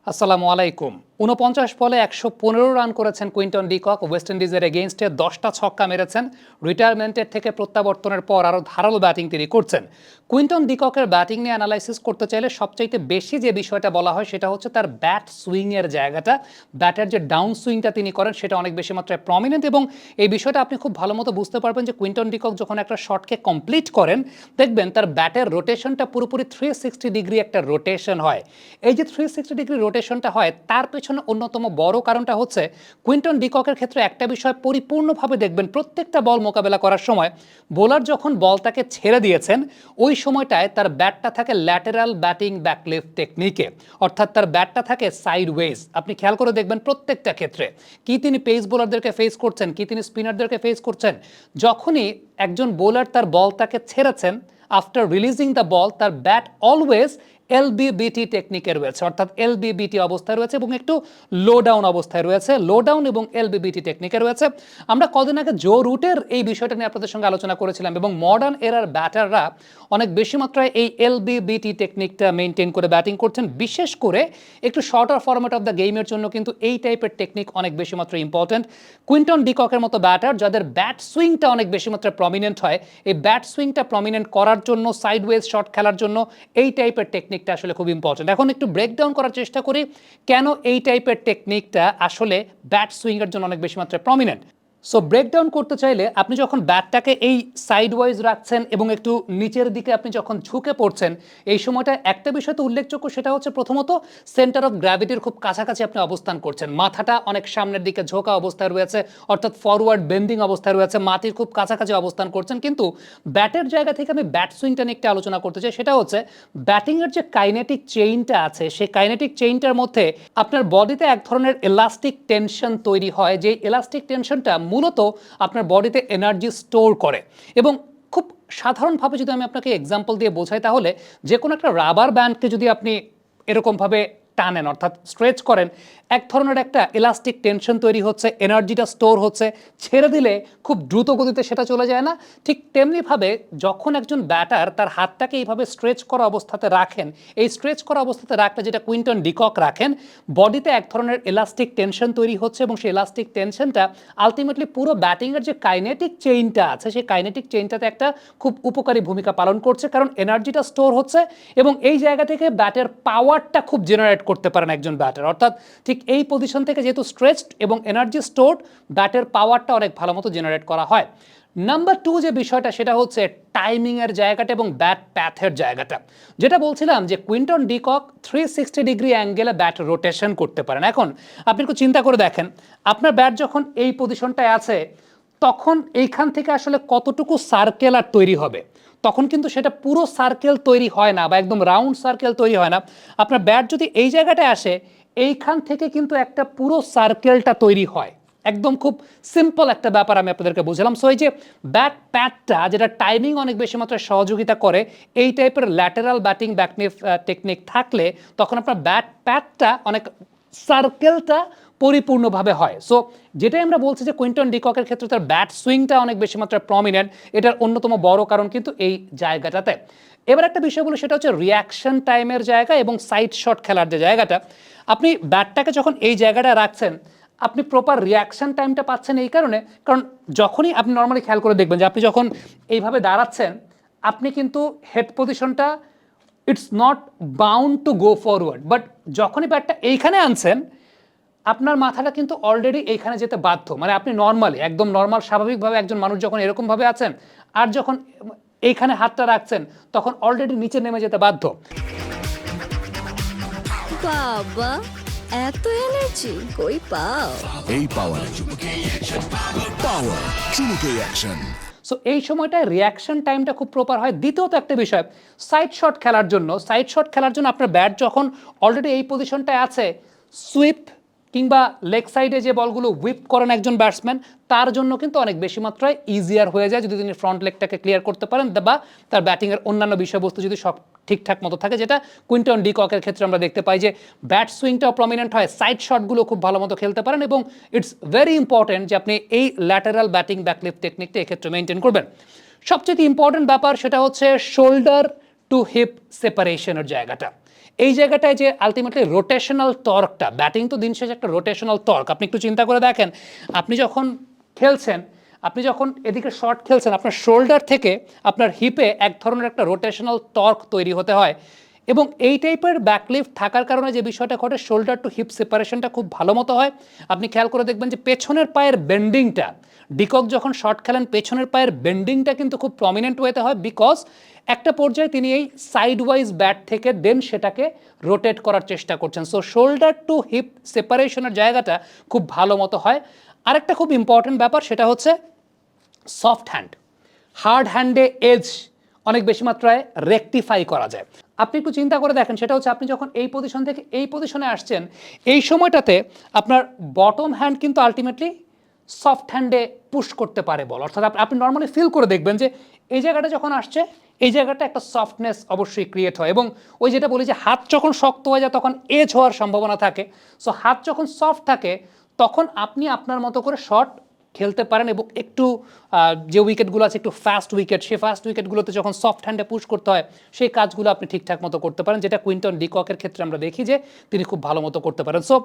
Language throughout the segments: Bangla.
আসসালামু আলাইকুম। ৪৯ বলে ১১৫ রান করেছেন কুইন্টন ডি কক। ওয়েস্ট ইন্ডিজের এগেইনস্টে ১০টা ছক্কা মেরেছেন। রিটায়ারমেন্টের থেকে প্রত্যাবর্তনের পর আরও ধারালো ব্যাটিং তিনি করছেন। কুইন্টন ডি ককের ব্যাটিং নিয়ে অ্যানালাইসিস করতে চাইলে সবচাইতে বেশি যে বিষয়টা বলা হয় সেটা হচ্ছে তার ব্যাট সুইংয়ের জায়গাটা। ব্যাটের যে ডাউন সুইংটা তিনি করেন সেটা অনেক বেশি মাত্রায় প্রমিনেন্ট, এবং এই বিষয়টা আপনি খুব ভালো মতো বুঝতে পারবেন যে কুইন্টন ডি কক যখন একটা শটকে কমপ্লিট করেন দেখবেন তার ব্যাটের রোটেশনটা পুরোপুরি 360 ডিগ্রি একটা রোটেশন হয়। এই যে 360 ডিগ্রি রোটেশনটা হয় তার পেছনে অন্যতম বড় কারণটা হচ্ছে কুইন্টন ডি ককের ক্ষেত্রে একটা বিষয় পরিপূর্ণভাবে দেখবেন, প্রত্যেকটা বল মোকাবেলা করার সময় বোলার যখন বলটাকে ছেড়ে দিয়েছেন ওই সময়টায় তার ব্যাটটা থাকে ল্যাটেরাল ব্যাটিং ব্যাকলিফট টেকনিকে, অর্থাৎ তার ব্যাটটা থাকে সাইডওয়েজ। আপনি খেয়াল করে দেখবেন প্রত্যেকটা ক্ষেত্রে কি তিনি পেস বোলারদেরকে ফেস করছেন, কি তিনি স্পিনারদেরকে ফেস করছেন। যখনই একজন বোলার তার বলটাকে ছেড়েছেন, আফটার রিলিজিং দ্য বল, তার ব্যাট অলওয়েজ এলবিবিটি টেকনিকে রয়েছে, অর্থাৎ এলবিবিটি অবস্থায় রয়েছে এবং একটু লো ডাউন অবস্থায় রয়েছে। লো ডাউন এবং এলবিবিটি টেকনিকে রয়েছে। আমরা কদিন আগে জো রুটের এই বিষয়টা নিয়ে আপনাদের সঙ্গে আলোচনা করেছিলাম, এবং মডার্ন এরার ব্যাটাররা অনেক বেশি মাত্রায় এই এলবিবিটি টেকনিকটা মেনটেন করে ব্যাটিং করছেন। বিশেষ করে একটু শর্টার ফরম্যাট অফ দ্য গেমের জন্য কিন্তু এই টাইপের টেকনিক অনেক বেশি মাত্রায় ইম্পর্টেন্ট। কুইন্টন ডি ককের মতো ব্যাটার যাদের ব্যাট সুইংটা অনেক বেশি মাত্রায় প্রমিনেন্ট হয়, এই ব্যাট সুইংটা প্রমিনেন্ট করার জন্য, সাইডওয়েজ শট খেলার জন্য এই টাইপের টেকনিকটা আসলে খুব ইম্পর্টেন্ট। এখন একটু ব্রেকডাউন করার চেষ্টা করি কেন এই টাইপের টেকনিকটা আসলে ব্যাট সুইংয়ের জন্য অনেক বেশি মাত্রায় প্রমিনেন্ট। সো ব্রেকডাউন করতে চাইলে আপনি যখন ব্যাটটাকে এই সাইডওয়াইজ রাখছেন এবং একটু নিচের দিকে আপনি যখন ঝুঁকে পড়ছেন, এই সময়টা একটা বিষয় তো উল্লেখযোগ্য, সেটা হচ্ছে প্রথমত সেন্টার অফ গ্র্যাভিটির খুব কাছাকাছি আপনি অবস্থান করছেন। মাথাটা অনেক সামনের দিকে ঝোঁকা অবস্থায় রয়েছে, অর্থাৎ ফরওয়ার্ড বেন্ডিং অবস্থায় রয়েছে, মাটির খুব কাছাকাছি অবস্থান করছেন। কিন্তু ব্যাটের জায়গা থেকে আমি ব্যাট সুইংটা নিয়ে একটা আলোচনা করতে চাই, সেটা হচ্ছে ব্যাটিংয়ের যে কাইনেটিক চেইনটা আছে সেই কাইনেটিক চেইনটার মধ্যে আপনার বডিতে এক ধরনের এলাস্টিক টেনশন তৈরি হয়, যে এলাস্টিক টেনশনটা মূলত আপনার বডিতে এনার্জি স্টোর করে। এবং খুব সাধারণভাবে যদি আমি আপনাকে এক্সাম্পল দিয়ে বোঝাই, তাহলে যে কোনো একটা রাবার ব্যান্ডকে যদি আপনি এরকমভাবে টানেন, অর্থাৎ স্ট্রেচ করেন, এক ধরনের একটা এলাস্টিক টেনশন তৈরি হচ্ছে, এনার্জিটা স্টোর হচ্ছে, ছেড়ে দিলে খুব দ্রুত গতিতে সেটা চলে যায় না। ঠিক তেমনিভাবে যখন একজন ব্যাটার তার হাতটাকে এইভাবে স্ট্রেচ করা অবস্থাতে রাখেন, এই স্ট্রেচ করা অবস্থাতে রাখলে যেটা কুইন্টন ডি কক রাখেন, বডিতে এক ধরনের এলাস্টিক টেনশন তৈরি হচ্ছে, এবং সেই এলাস্টিক টেনশনটা আলটিমেটলি পুরো ব্যাটিংয়ের যে কাইনেটিক চেইনটা আছে সেই কাইনেটিক চেইনটাতে একটা খুব উপকারী ভূমিকা পালন করছে, কারণ এনার্জিটা স্টোর হচ্ছে এবং এই জায়গা থেকে ব্যাটের পাওয়ারটা খুব জেনারেট করতে পারেন একজন ব্যাটার। অর্থাৎ ঠিক এই পজিশন থেকে যেহেতু স্ট্রেচড এবং এনার্জি স্টোরড, ব্যাটের পাওয়ারটা অনেক ভালো মতো জেনারেট করা হয়। নাম্বার 2 যে বিষয়টা সেটা হচ্ছে টাইমিংয়ের জায়গাটা এবং ব্যাট প্যাথের জায়গাটা। যেটা বলছিলাম যে কুইন্টন ডি কক 360 ডিগ্রি অ্যাঙ্গেলে ব্যাট রোটেশন করতে পারেন। এখন আপনি একটু চিন্তা করে দেখেন, আপনার ব্যাট যখন এই পজিশনটায় আছে তখন এইখান থেকে আসলে কতটুকু সার্কেল আর তৈরি হবে। তখন কিন্তু সেটা পুরো সার্কেল তৈরি হয় না বা একদম রাউন্ড সার্কেল তৈরি হয় না। আপনার ব্যাট যদি এই জায়গাটায় আসে, এইখান থেকে কিন্তু একটা পুরো সার্কেলটা তৈরি হয়। একদম খুব সিম্পল একটা ব্যাপার আমি আপনাদেরকে বুঝলাম। সো এই যে ব্যাট প্যাডটা, যেটা টাইমিং অনেক বেশি মাত্রায় সহযোগিতা করে, এই টাইপের ল্যাটেরাল ব্যাটিং ব্যাকনিফ টেকনিক থাকলে তখন আপনার ব্যাট প্যাডটা অনেক সার্কেলটা পরিপূর্ণভাবে হয়। সো যেটাই আমরা বলছি যে কুইন্টন ডি ককের ক্ষেত্রে তার ব্যাট সুইংটা অনেক বেশি মাত্রায় প্রমিনেন্ট, এটার অন্যতম বড় কারণ কিন্তু এই জায়গাটাতে। এবার একটা বিষয় বলি, সেটা হচ্ছে রিয়াকশন টাইমের জায়গা এবং সাইড শট খেলার যে জায়গাটা। আপনি ব্যাটটাকে যখন এই জায়গাটা রাখছেন, আপনি প্রপার রিয়াকশন টাইমটা পাচ্ছেন এই কারণে, কারণ যখনই আপনি নর্মালি খেয়াল করে দেখবেন যে আপনি যখন এইভাবে দাঁড়াচ্ছেন, আপনি কিন্তু হেড পজিশনটা it's not bound to go forward, but যখনই ব্যাটটা এইখানে আনছেন আপনার মাথাটা কিন্তু অলরেডি এইখানে যেতে বাধ্য। মানে আপনি নর্মালি একদম নর্মাল স্বাভাবিকভাবে একজন মানুষ যখন এরকমভাবে আছেন আর যখন এইখানে হাতটা রাখছেন তখন অলরেডি নিচে নেমে যেতে বাধ্য। বাবা, এত এনার্জি কই পাও? এই পাওয়ার চুমুকে অ্যাকশন। সো এই সময়টায় রিয়াকশন টাইমটা খুব প্রপার হয়। দ্বিতীয়ত একটা বিষয়, সাইড শট খেলার জন্য আপনার ব্যাট যখন অলরেডি এই পজিশনটায় আছে, সুইপ কিংবা লেগ সাইডে যে বলগুলো হুইপ করেন একজন ব্যাটসম্যান, তার জন্য কিন্তু অনেক বেশি মাত্রায় ইজিয়ার হয়ে যায় যদি তিনি ফ্রন্ট লেগটাকে ক্লিয়ার করতে পারেন বা তার ব্যাটিংয়ের অন্যান্য বিষয়বস্তু যদি সব ঠিকঠাক মতো থাকে, যেটা কুইন্টন ডি ককের ক্ষেত্রে আমরা দেখতে পাই যে ব্যাট সুইংটাও প্রমিনেন্ট হয়, সাইড শটগুলো খুব ভালো মতো খেলতে পারেন, এবং ইটস ভেরি ইম্পর্টেন্ট যে আপনি এই ল্যাটারাল ব্যাটিং ব্যাকলিফট টেকনিকটা এক্ষেত্রে মেনটেন করবেন। সবচেয়ে ইম্পর্টেন্ট ব্যাপার সেটা হচ্ছে শোল্ডার টু হিপ সেপারেশনের জায়গাটা। এই জায়গাটায় যে আলটিমেটলি রোটেশনাল টর্কটা, ব্যাটিং তো দিন শেষে একটা রোটেশনাল টর্ক। আপনি একটু চিন্তা করে দেখেন, আপনি যখন খেলছেন, আপনি যখন এদিকে শর্ট খেলছেন, আপনার শোল্ডার থেকে আপনার হিপে এক ধরনের একটা রোটেশনাল টর্ক তৈরি হতে হয়, এবং এই টাইপের ব্যাকলিফট থাকার কারণে যে বিষয়টা ঘটে, শোল্ডার টু হিপ সেপারেশনটা খুব ভালো মতো হয়। আপনি খেয়াল করে দেখবেন যে পেছনের পায়ের বেন্ডিংটা, ডিকক যখন শর্ট খেলেন পেছনের পায়ের বেন্ডিংটা কিন্তু খুব প্রমিনেন্ট ওয়েতে হয়, বিকজ একটা পর্যায়ে তিনি এই সাইড ওয়াইজ ব্যাট থেকে দেন সেটাকে রোটেট করার চেষ্টা করছেন। সো শোল্ডার টু হিপ সেপারেশনের জায়গাটা খুব ভালো মতো হয়। আরেকটা খুব ইম্পর্টেন্ট ব্যাপার, সেটা হচ্ছে সফট হ্যান্ড। হার্ড হ্যান্ডে এজ অনেক বেশি মাত্রায় রেকটিফাই করা যায়। আপনি একটু চিন্তা করে দেখেন, সেটা হচ্ছে আপনি যখন এই পজিশন থেকে এই পজিশনে আসছেন, এই সময়টাতে আপনার বটম হ্যান্ড কিন্তু আলটিমেটলি সফট হ্যান্ডে পুশ করতে পারে বল, অর্থাৎ আপনি নর্মালি ফিল করে দেখবেন যে এই জায়গাটা যখন আসছে, এই জায়গাটা একটা সফটনেস অবশ্যই ক্রিয়েট হয়, এবং ওই যেটা বলি যে হাত যখন শক্ত হয়ে যায় তখন এজ হওয়ার সম্ভাবনা থাকে। সো হাত যখন সফট থাকে তখন আপনি আপনার মতো করে শট খেলতে পারেন, এবং একটু যে উইকেটগুলো আছে একটু ফাস্ট উইকেট, সেই ফাস্ট উইকেটগুলোতে যখন সফট হ্যান্ডে পুশ করতে হয় সেই কাজগুলো আপনি ঠিকঠাক মতো করতে পারেন, যেটা কুইন্টন ডি ককের ক্ষেত্রে আমরা দেখি যে তিনি খুব ভালো মতো করতে পারেন। সো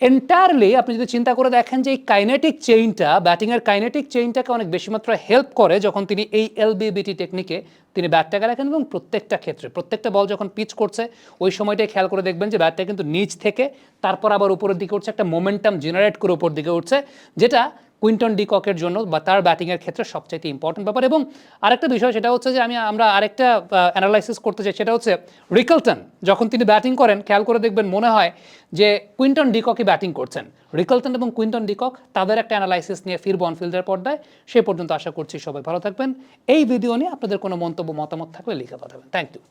এন্টায়ারলি আপনি যদি চিন্তা করে দেখেন যে এই কাইনেটিক চেইনটা, ব্যাটিংয়ের কাইনেটিক চেইনটাকে অনেক বেশি মাত্রায় হেল্প করে যখন তিনি এই এলবিবিটি টেকনিকে তিনি ব্যাটটাকে রাখেন, এবং প্রত্যেকটা ক্ষেত্রে প্রত্যেকটা বল যখন পিচ করছে ওই সময়টাই খেয়াল করে দেখবেন যে ব্যাটটা কিন্তু নিচ থেকে তারপর আবার উপরের দিকে উঠছে, একটা মোমেন্টাম জেনারেট করে উপর দিকে উঠছে, যেটা কুইন্টন ডি ককের জন্য বা তার ব্যাটিংয়ের ক্ষেত্রে সবচাইতে ইম্পর্টেন্ট ব্যাপার। এবং আরেকটা বিষয় সেটা হচ্ছে যে আমরা আরেকটা অ্যানালাইসিস করতে চাই, সেটা হচ্ছে রিকলটন যখন তিনি ব্যাটিং করেন, খেয়াল করে দেখবেন মনে হয় যে কুইন্টন ডি ককই ব্যাটিং করছেন। রিকলটন এবং কুইন্টন ডি কক, তাদের একটা অ্যানালাইসিস নিয়ে ফিরব অনফিল্ডের পর্দায়। সে পর্যন্ত আশা করছি সবাই ভালো থাকবেন। এই ভিডিও নিয়ে আপনাদের কোনো মন্তব্য মতামত থাকলে লিখে পাঠাবেন। Thank you.